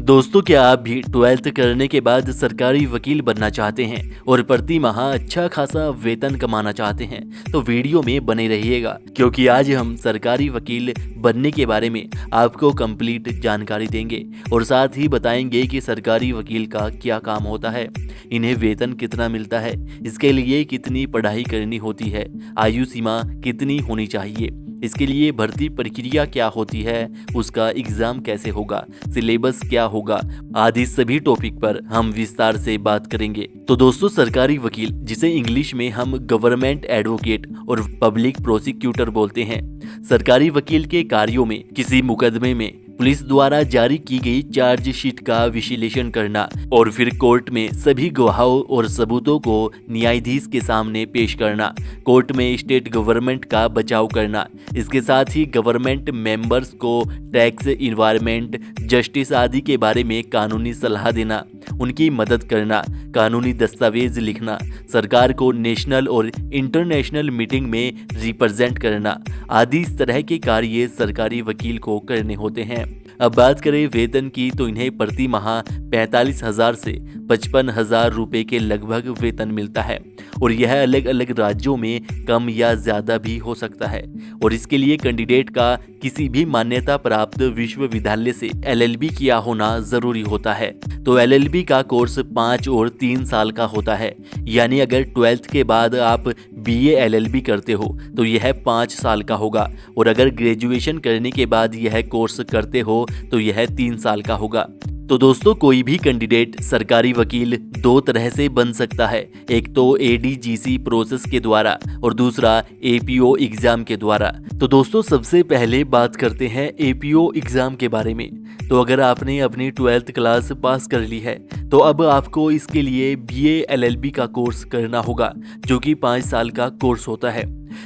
दोस्तों, क्या आप भी 12th करने के बाद सरकारी वकील बनना चाहते हैं और प्रति माह अच्छा खासा वेतन कमाना चाहते हैं? तो वीडियो में बने रहिएगा, क्योंकि आज हम सरकारी वकील बनने के बारे में आपको कंप्लीट जानकारी देंगे और साथ ही बताएंगे कि सरकारी वकील का क्या काम होता है, इन्हें वेतन कितना मिलता है, इसके लिए कितनी पढ़ाई करनी होती है, आयु सीमा कितनी होनी चाहिए, इसके लिए भर्ती प्रक्रिया क्या होती है, उसका एग्जाम कैसे होगा, सिलेबस क्या होगा, आदि सभी टॉपिक पर हम विस्तार से बात करेंगे। तो दोस्तों, सरकारी वकील, जिसे इंग्लिश में हम गवर्नमेंट एडवोकेट और पब्लिक प्रोसिक्यूटर बोलते हैं, सरकारी वकील के कार्यों में किसी मुकदमे में पुलिस द्वारा जारी की गई चार्जशीट का विश्लेषण करना और फिर कोर्ट में सभी गवाहों और सबूतों को न्यायाधीश के सामने पेश करना, कोर्ट में स्टेट गवर्नमेंट का बचाव करना, इसके साथ ही गवर्नमेंट मेंबर्स को टैक्स, इन्वायरमेंट, जस्टिस आदि के बारे में कानूनी सलाह देना, उनकी मदद करना, कानूनी दस्तावेज लिखना, सरकार को नेशनल और इंटरनेशनल मीटिंग में रिप्रेजेंट करना आदि इस तरह के कार्य सरकारी वकील को करने होते हैं। अब बात करें वेतन की, तो इन्हें प्रति माह 45,000 से 55,000 रुपए के लगभग वेतन मिलता है और यह अलग अलग राज्यों में कम या ज्यादा भी हो सकता है और इसके लिए कैंडिडेट का किसी भी मान्यता प्राप्त विश्वविद्यालय से LLB किया होना जरूरी होता है। तो LLB का कोर्स 5 और 3 साल का होता है, यानी अगर 12th के बाद आप BA LLB करते हो तो यह 5 साल का होगा और अगर ग्रेजुएशन करने के बाद यह कोर्स करते हो तो यह 3 साल का होगा। तो दोस्तों, कोई भी कैंडिडेट सरकारी वकील 2 तरह से बन सकता है, एक तो ADGC प्रोसेस के द्वारा और दूसरा APO एग्जाम के द्वारा। तो दोस्तों, सबसे पहले बात करते हैं APO एग्जाम के बारे में। तो अगर आपने अपनी 12th क्लास पास कर ली है तो अब आपको इसके लिए BA LLB का कोर्स करना होगा, जो कि 5 साल का कोर्स होता है,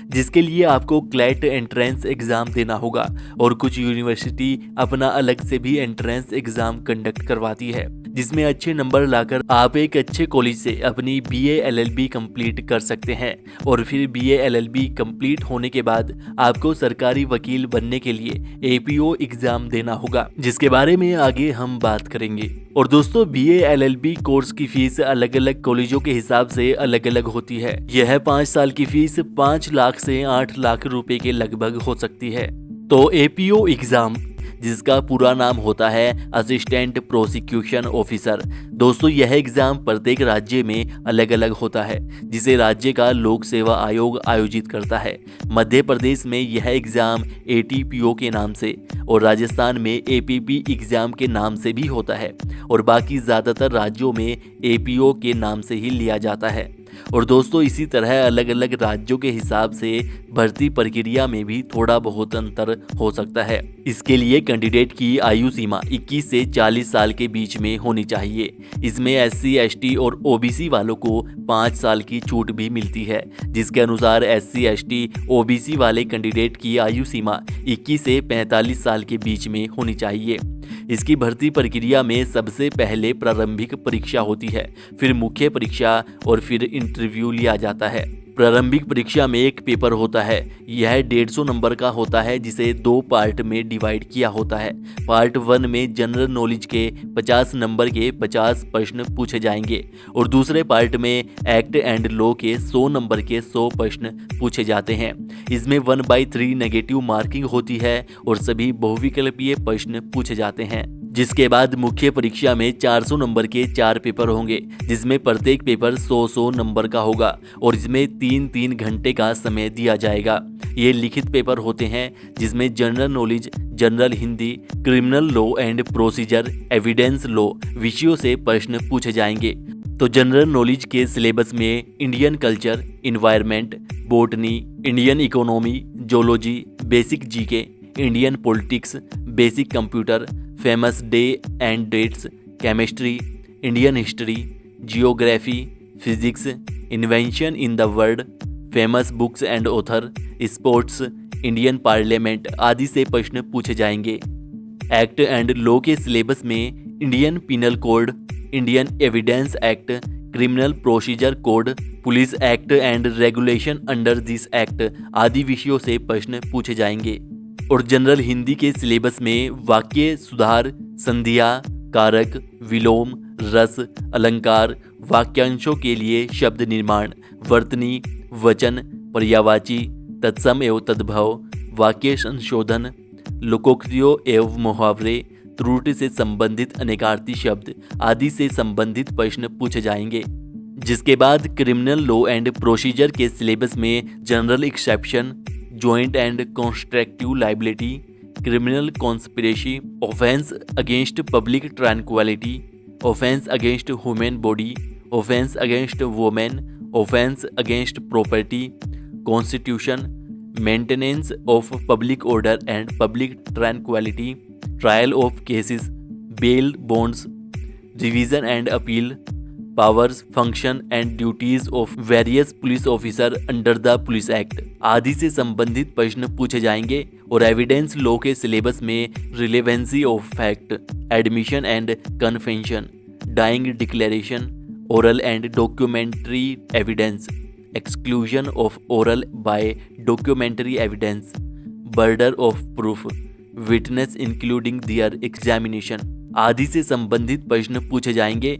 जिसके लिए आपको क्लैट एंट्रेंस एग्जाम देना होगा और कुछ यूनिवर्सिटी अपना अलग से भी एंट्रेंस एग्जाम कंडक्ट करवाती है, जिसमें अच्छे नंबर लाकर आप एक अच्छे कॉलेज से अपनी BA LLB कंप्लीट कर सकते हैं और फिर BA LLB कंप्लीट होने के बाद आपको सरकारी वकील बनने के लिए APO एग्जाम देना होगा, जिसके बारे में आगे हम बात करेंगे। और दोस्तों, BA LLB कोर्स की फीस अलग अलग कॉलेजों के हिसाब से अलग अलग होती है। यह 5 साल की फीस 5 लाख से 8 लाख रुपए के लगभग हो सकती है। तो APO एग्जाम, जिसका पूरा नाम होता है असिस्टेंट प्रोसिक्यूशन ऑफिसर, दोस्तों यह एग्जाम प्रत्येक राज्य में अलग अलग होता है, जिसे राज्य का लोक सेवा आयोग आयोजित करता है। मध्य प्रदेश में यह एग्जाम ATPO के नाम से और राजस्थान में APP एग्जाम के नाम से भी होता है और बाकी ज़्यादातर राज्यों में APO के नाम से ही लिया जाता है। और दोस्तों, इसी तरह अलग अलग राज्यों के हिसाब से भर्ती प्रक्रिया में भी थोड़ा बहुत अंतर हो सकता है। इसके लिए कैंडिडेट की आयु सीमा 21 से 40 साल के बीच में होनी चाहिए। इसमें SC, ST और OBC वालों को 5 साल की छूट भी मिलती है, जिसके अनुसार SC, ST, OBC वाले कैंडिडेट की आयु सीमा 21 से 45 साल के बीच में होनी चाहिए। इसकी भर्ती प्रक्रिया में सबसे पहले प्रारंभिक परीक्षा होती है, फिर मुख्य परीक्षा और फिर इंटरव्यू लिया जाता है। प्रारंभिक परीक्षा में एक पेपर होता है, यह 150 नंबर का होता है, जिसे 2 पार्ट में डिवाइड किया होता है। पार्ट 1 में जनरल नॉलेज के 50 नंबर के 50 प्रश्न पूछे जाएंगे और दूसरे पार्ट में एक्ट एंड लॉ के 100 नंबर के 100 प्रश्न पूछे जाते हैं। इसमें 1/3 नेगेटिव मार्किंग होती है और सभी बहुविकल्पीय प्रश्न पूछे जाते हैं। जिसके बाद मुख्य परीक्षा में 400 नंबर के 4 पेपर होंगे, जिसमें प्रत्येक पेपर 100 नंबर का होगा और इसमें 3-3 घंटे का समय दिया जाएगा। ये लिखित पेपर होते हैं, जिसमें general knowledge, general Hindi, criminal law and procedure, evidence law विषयों से प्रश्न पूछे जाएंगे। तो जनरल नॉलेज के सिलेबस में Indian culture, environment, botany, Indian economy, zoology, basic GK, Indian politics, basic computer, famous day and dates, chemistry, Indian history, geography, physics, invention in the world, famous books and author, sports, Indian parliament आदि से प्रश्न पूछे जाएंगे। Act and law के syllabus में Indian penal code, Indian evidence act, criminal procedure code, police act and regulation under this act आदि विषयों से प्रश्न पूछे जाएंगे। और जनरल हिंदी के सिलेबस में वाक्य सुधार, संधिया, कारक, विलोम, रस, अलंकार, वाक्यांशों के लिए शब्द निर्माण, वर्तनी, वचन, पर्यायवाची, तत्सम एवं तद्भव, वाक्य संशोधन, लोकोक्तियों एवं मुहावरे, त्रुटि से संबंधित अनेकार्थी शब्द आदि से संबंधित प्रश्न पूछे जाएंगे। जिसके बाद क्रिमिनल लॉ एंड प्रोसीजर के सिलेबस में general exception, joint and constructive liability, criminal conspiracy, offence against public tranquillity, offence against human body, offence against women, offence against property, constitution, maintenance of public order and public tranquillity, trial of cases, bail bonds, revision and appeal, powers, function and duties of various police officer under the police act आदि से संबंधित प्रश्न पूछे जाएंगे। और evidence law के syllabus में relevancy of fact, admission and confession, dying declaration, oral and documentary evidence, exclusion of oral by documentary evidence, burden of proof, witness including their examination आदि से संबंधित प्रश्न पूछे जाएंगे।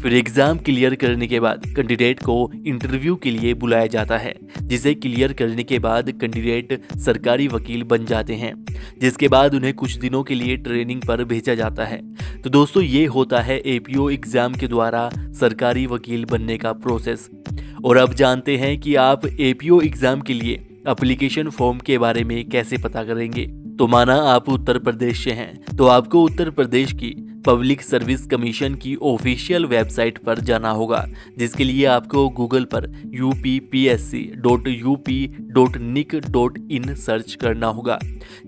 फिर एग्जाम क्लियर करने के बाद कैंडिडेट को इंटरव्यू के लिए बुलाया जाता है, जिसे क्लियर करने के बाद कैंडिडेट सरकारी वकील बन जाते हैं, जिसके बाद उन्हें कुछ दिनों के लिए ट्रेनिंग पर भेजा जाता है। तो दोस्तों ये होता है एपीओ एग्जाम के द्वारा सरकारी वकील बनने का प्रोसेस। और अब जानते हैं कि आप एपीओ एग्जाम के लिए एप्लीकेशन फॉर्म के बारे में कैसे पता करेंगे। तो माना आप उत्तर प्रदेश से हैं, तो आपको उत्तर प्रदेश की पब्लिक सर्विस कमीशन की ऑफिशियल वेबसाइट पर जाना होगा, जिसके लिए आपको गूगल पर uppsc.up.nic.in सर्च करना होगा।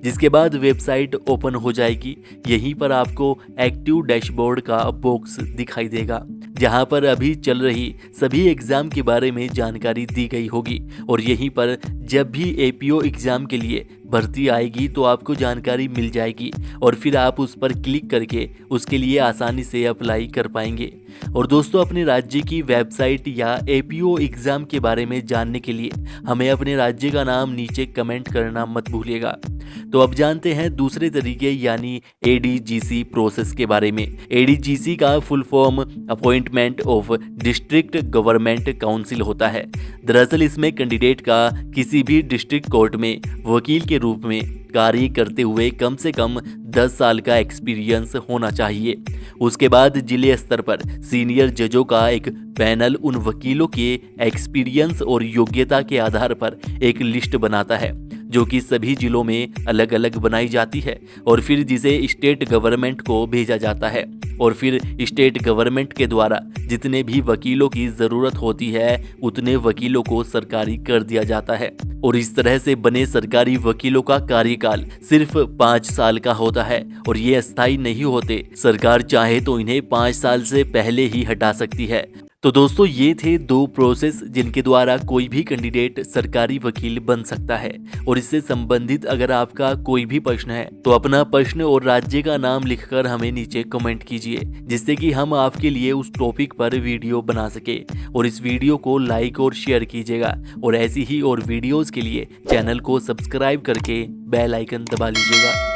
जिसके बाद वेबसाइट ओपन हो जाएगी। यहीं पर आपको एक्टिव डैशबोर्ड का बॉक्स दिखाई देगा, जहां पर अभी चल रही सभी एग्जाम के बारे में जानकारी दी गई होगी। और यहीं पर जब भी एपीओ एग्जाम के लिए भर्ती आएगी तो आपको जानकारी मिल जाएगी और फिर आप उस पर क्लिक करके उसके लिए आसानी से अप्लाई कर पाएंगे। और दोस्तों अपने राज्य की वेबसाइट या एपीओ एग्जाम के बारे में जानने के लिए हमें अपने राज्य का नाम नीचे कमेंट करना मत भूलिएगा। तो अब जानते हैं दूसरे तरीके यानी एडीजीसी प्रोसेस के बारे में। एडीजीसी का full form appointment of district government council होता है। दरअसल इसमें कैंडिडेट का किसी भी डिस्ट्रिक्ट कोर्ट में वकील के रूप में कार्य करते हुए कम से कम 10 साल का एक्सपीरियंस होना चाहिए। उसके बाद जिले स्तर पर सीनियर जजों का एक पैनल उन वकीलों के एक्सपीरियंस और योग्यता के आधार पर एक लिस्ट बनाता है, जो कि सभी जिलों में अलग अलग बनाई जाती है और फिर जिसे स्टेट गवर्नमेंट को भेजा जाता है। और फिर स्टेट गवर्नमेंट के द्वारा जितने भी वकीलों की ज़रूरत होती है उतने वकीलों को सरकारी कर दिया जाता है। और इस तरह से बने सरकारी वकीलों का कार्यकाल सिर्फ 5 साल का होता है और ये अस्थायी नहीं होते। सरकार चाहे तो इन्हें 5 साल से पहले ही हटा सकती है। तो दोस्तों ये थे 2 प्रोसेस जिनके द्वारा कोई भी कैंडिडेट सरकारी वकील बन सकता है। और इससे संबंधित अगर आपका कोई भी प्रश्न है तो अपना प्रश्न और राज्य का नाम लिखकर हमें नीचे कमेंट कीजिए, जिससे कि हम आपके लिए उस टॉपिक पर वीडियो बना सके। और इस वीडियो को लाइक और शेयर कीजिएगा और ऐसी ही और वीडियोस के लिए चैनल को सब्सक्राइब करके बेल आइकन दबा लीजिएगा।